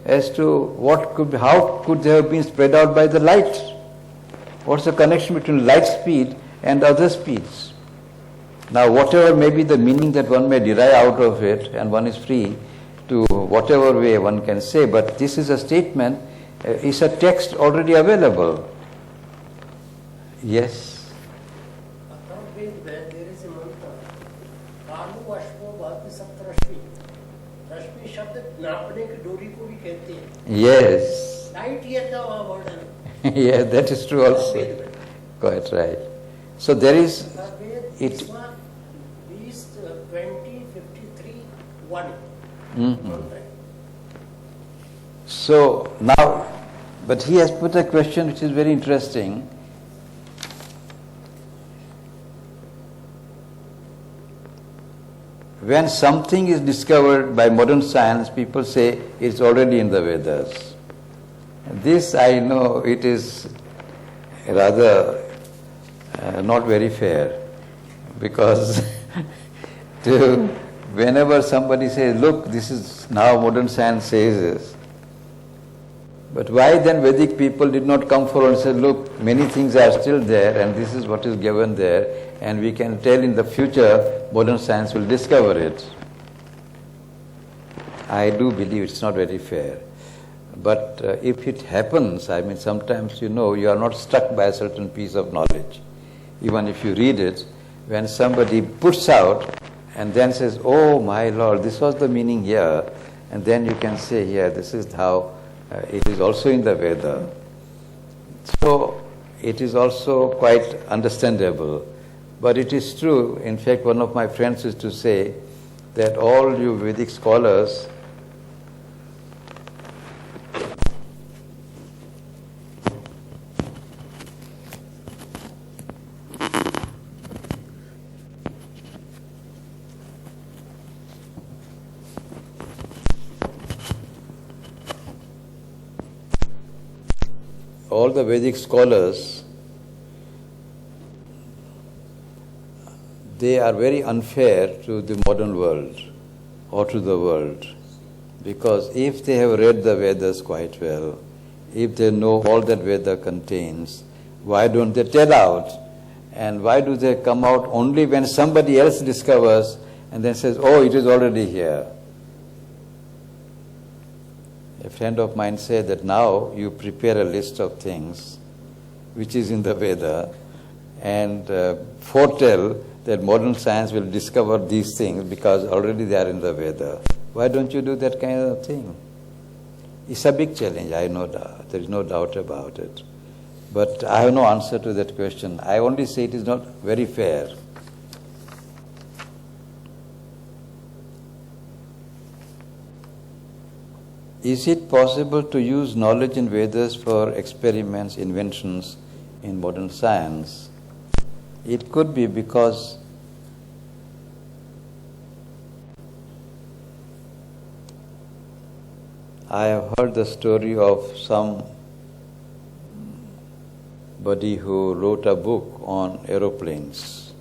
as to how could they have been spread out by the light. What's the connection between light speed and other speeds? Now, whatever may be the meaning that one may derive out of it, and one is free to whatever way one can say, but this is a statement, is a text already available. Yes? There is a mantra, Kalu Ashmo Bhati Saptarashmi. Rashmi शब्द नापने की डोरी को भी कहते हैं. Yes. Light here का वहाँ word है. Yeah, that is true also. Quite right. So there is it. This one, these 2053 1. So now, but he has put a question which is very interesting. When something is discovered by modern science, people say it's already in the Vedas. This, I know, it is rather not very fair, because whenever somebody says, look, this is now modern science says this, but why then Vedic people did not come forward and say, look, many things are still there and this is what is given there, and we can tell in the future modern science will discover it. I do believe it's not very fair. But if it happens, I mean, sometimes you are not struck by a certain piece of knowledge. Even if you read it, when somebody puts out and then says, oh my Lord, this was the meaning here, and then you can say, yeah, this is how it is also in the Veda. So it is also quite understandable. But it is true, in fact, one of my friends used to say that all you Vedic scholars all the Vedic scholars, they are very unfair to the modern world or to the world, because if they have read the Vedas quite well, if they know all that Veda contains, why don't they tell out? And why do they come out only when somebody else discovers and then says, oh, it is already here? A friend of mine said that now you prepare a list of things which is in the Veda and foretell that modern science will discover these things because already they are in the Veda. Why don't you do that kind of thing? It's a big challenge, I know that. There is no doubt about it. But I have no answer to that question. I only say it is not very fair. Is it possible to use knowledge in Vedas for experiments, inventions in modern science? It could be, because I have heard the story of somebody who wrote a book on aeroplanes.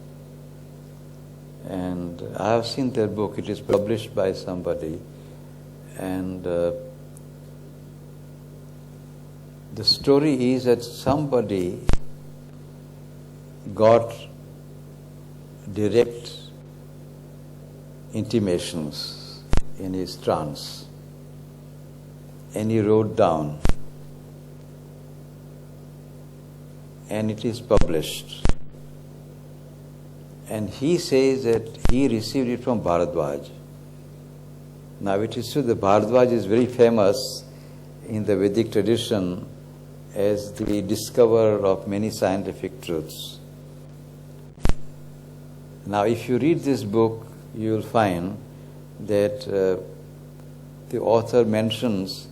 And I have seen that book. It is published by somebody. And the story is that somebody got direct intimations in his trance, and he wrote down, and it is published. And he says that he received it from Bharadwaj. Now it is true that Bharadwaj is very famous in the Vedic tradition as the discoverer of many scientific truths. Now if you read this book, you will find that the author mentions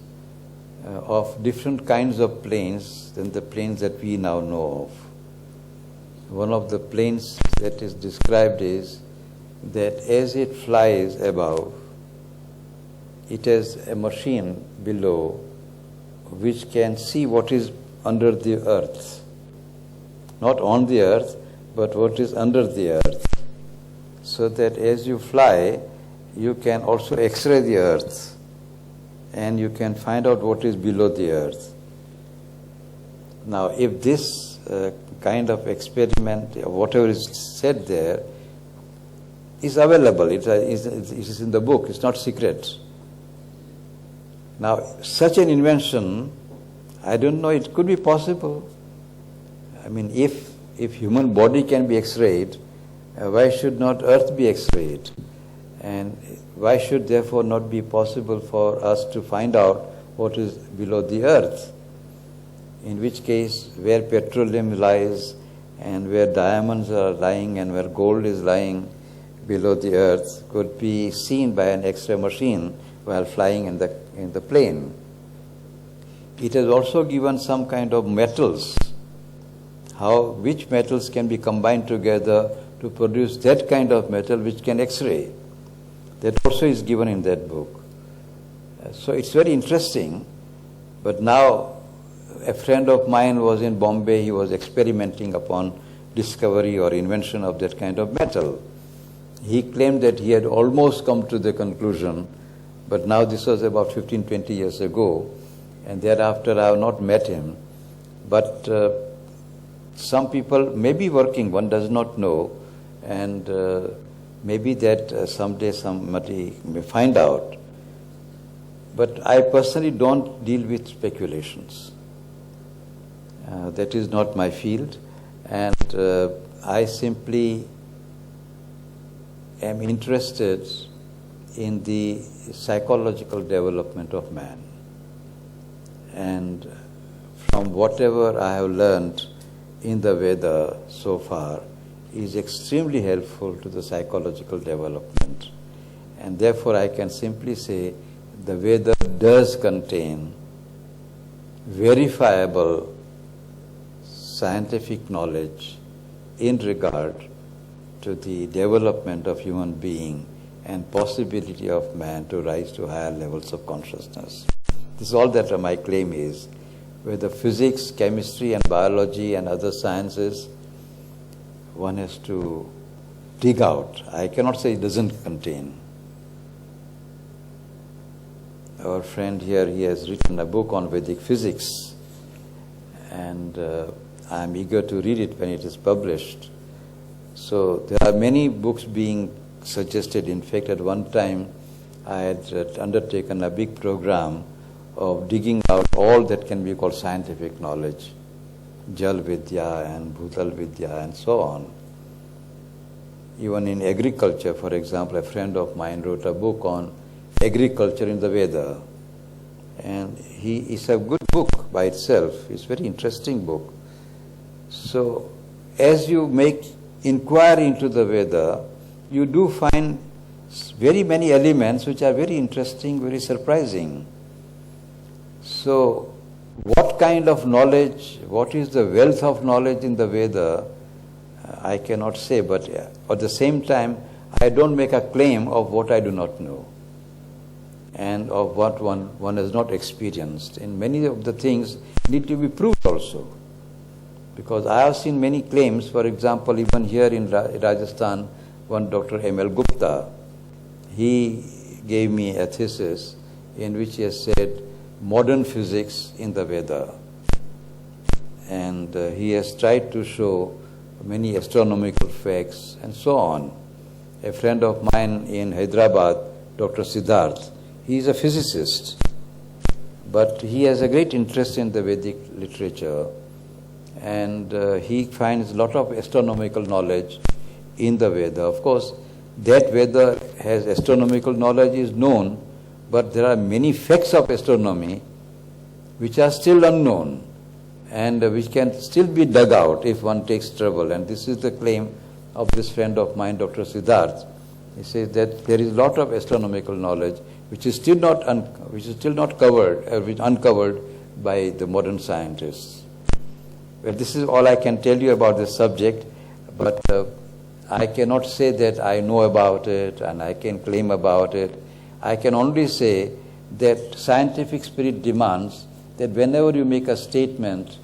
of different kinds of planes than the planes that we now know of. One of the planes that is described is that as it flies above, it has a machine below which can see what is under the earth. Not on the earth, but what is under the earth. So that as you fly, you can also X-ray the earth and you can find out what is below the earth. Now, if this kind of experiment, or whatever is said there, is available, it is in the book, it's not secret. Now, such an invention, I don't know, it could be possible. I mean, if human body can be X-rayed, why should not Earth be X-rayed? And why should therefore not be possible for us to find out what is below the Earth? In which case, where petroleum lies and where diamonds are lying and where gold is lying below the Earth could be seen by an X-ray machine while flying in the plane. It has also given some kind of metals, which metals can be combined together to produce that kind of metal which can X-ray. That also is given in that book. So it's very interesting. But now, a friend of mine was in Bombay, he was experimenting upon discovery or invention of that kind of metal. He claimed that he had almost come to the conclusion, but now this was about 15-20 years ago, and thereafter I have not met him. But some people may be working, one does not know, and maybe that someday somebody may find out. But I personally don't deal with speculations. That is not my field, and I simply am interested in the psychological development of man. And from whatever I have learned in the Veda so far is extremely helpful to the psychological development. And therefore I can simply say the Veda does contain verifiable scientific knowledge in regard to the development of human being and possibility of man to rise to higher levels of consciousness. This is all that my claim is. Whether physics, chemistry and biology and other sciences, one has to dig out. I cannot say it doesn't contain. Our friend here, he has written a book on Vedic physics, and I am eager to read it when it is published. So there are many books being suggested. In fact, at one time I had undertaken a big program of digging out all that can be called scientific knowledge, Jal Vidya and Bhutal Vidya and so on. Even in agriculture, for example, a friend of mine wrote a book on agriculture in the Veda, and it's a good book by itself. It's a very interesting book. So as you make inquiry into the Veda, you do find very many elements which are very interesting, very surprising. So what kind of knowledge, what is the wealth of knowledge in the Veda, I cannot say, but at the same time, I don't make a claim of what I do not know and of what one has not experienced. And many of the things need to be proved also. Because I have seen many claims, for example, even here in Rajasthan, one Dr. M.L. Gupta, he gave me a thesis in which he has said modern physics in the Veda. And he has tried to show many astronomical facts and so on. A friend of mine in Hyderabad, Dr. Siddharth, he is a physicist, but he has a great interest in the Vedic literature. And he finds a lot of astronomical knowledge in the Veda. Of course, that Veda has astronomical knowledge is known, but there are many facts of astronomy which are still unknown and which can still be dug out if one takes trouble. And this is the claim of this friend of mine, Dr. Siddharth. He says that there is a lot of astronomical knowledge which is still not covered, uncovered by the modern scientists. Well, this is all I can tell you about this subject, but I cannot say that I know about it and I can claim about it. I can only say that scientific spirit demands that whenever you make a statement,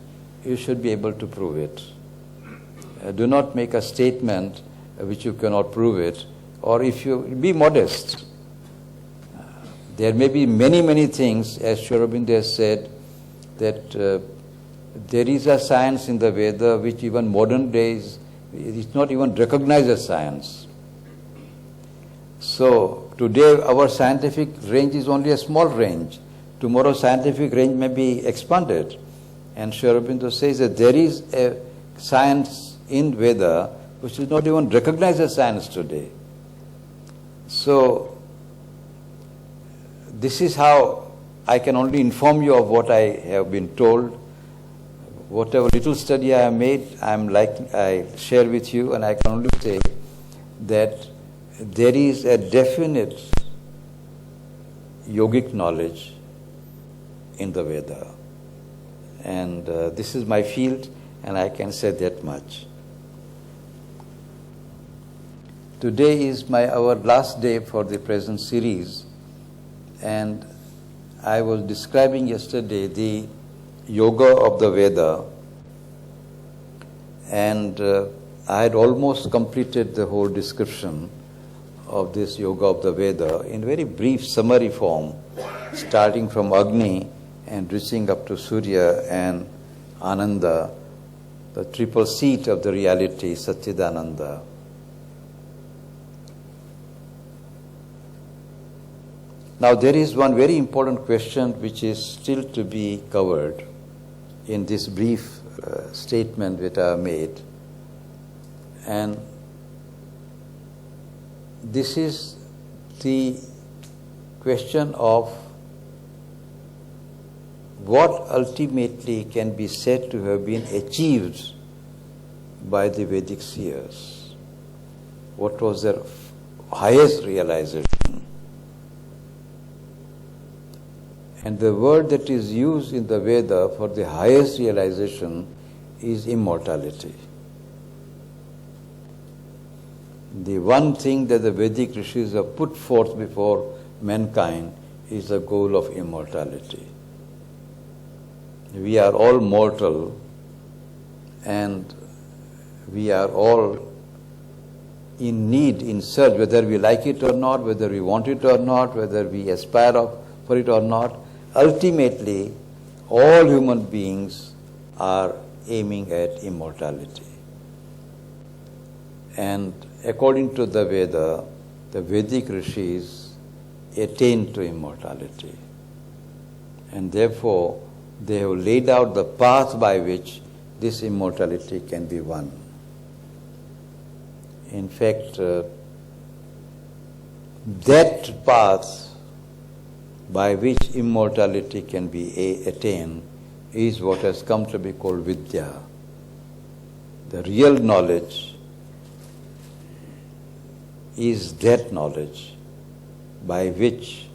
you should be able to prove it. Do not make a statement which you cannot prove it, or if you be modest. There may be many, many things, as Sri Aurobindo has said, that there is a science in the Veda which even modern days is not even recognized as science. So today our scientific range is only a small range. Tomorrow scientific range may be expanded. And Sri Aurobindo says that there is a science in Veda which is not even recognized as science today. So this is how I can only inform you of what I have been told. Whatever little study I have made, I share with you, and I can only say that there is a definite yogic knowledge in the Veda. And this is my field, and I can say that much. Today is our last day for the present series, and I was describing yesterday the yoga of the Veda, and I had almost completed the whole description of this yoga of the Veda in very brief summary form, starting from Agni and reaching up to Surya and Ananda, the triple seat of the reality, Satchidananda. Now there is one very important question which is still to be covered in this brief statement that I have made, and this is the question of what ultimately can be said to have been achieved by the Vedic seers. What was their highest realization? And the word that is used in the Veda for the highest realization is immortality. The one thing that the Vedic rishis have put forth before mankind is the goal of immortality. We are all mortal, and we are all in need, in search, whether we like it or not, whether we want it or not, whether we aspire for it or not. Ultimately, all human beings are aiming at immortality. And according to the Veda, the Vedic rishis attain to immortality. And therefore, they have laid out the path by which this immortality can be won. In fact, that path by which immortality can be attained is what has come to be called Vidya. The real knowledge is that knowledge by which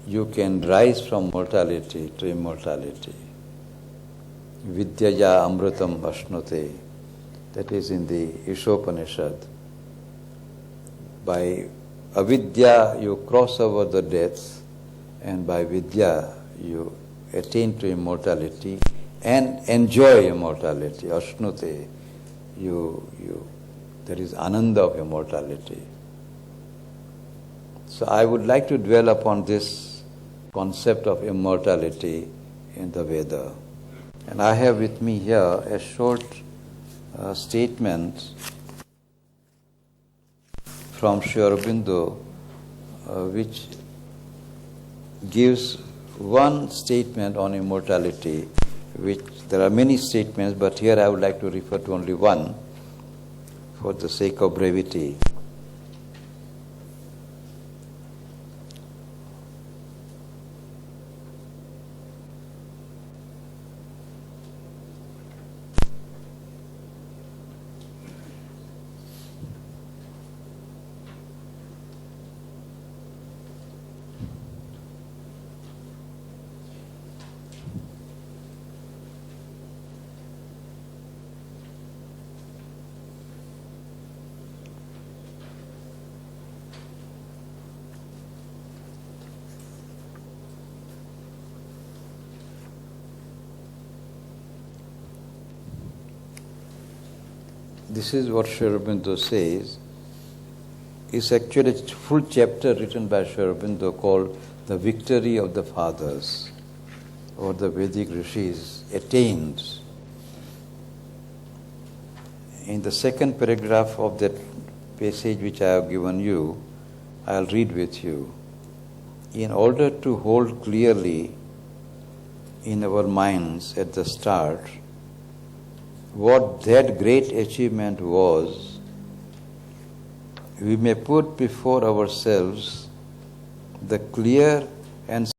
you can rise from mortality to immortality. Vidyaya amrutam ashnote, that is in the Ishopanishad. By avidya you cross over the death, and by vidya you attain to immortality and enjoy immortality. Ashnote, there is ananda of immortality. So I would like to dwell upon this concept of immortality in the Veda. And I have with me here a short statement from Sri Aurobindo, which gives one statement on immortality, which there are many statements, but here I would like to refer to only one for the sake of brevity. This is what Sri Aurobindo says. It's actually a full chapter written by Sri Aurobindo called the victory of the fathers or the Vedic rishis attained. In the second paragraph of that passage which I have given you, I'll read with you. In order to hold clearly in our minds at the start what that great achievement was, we may put before ourselves the clear and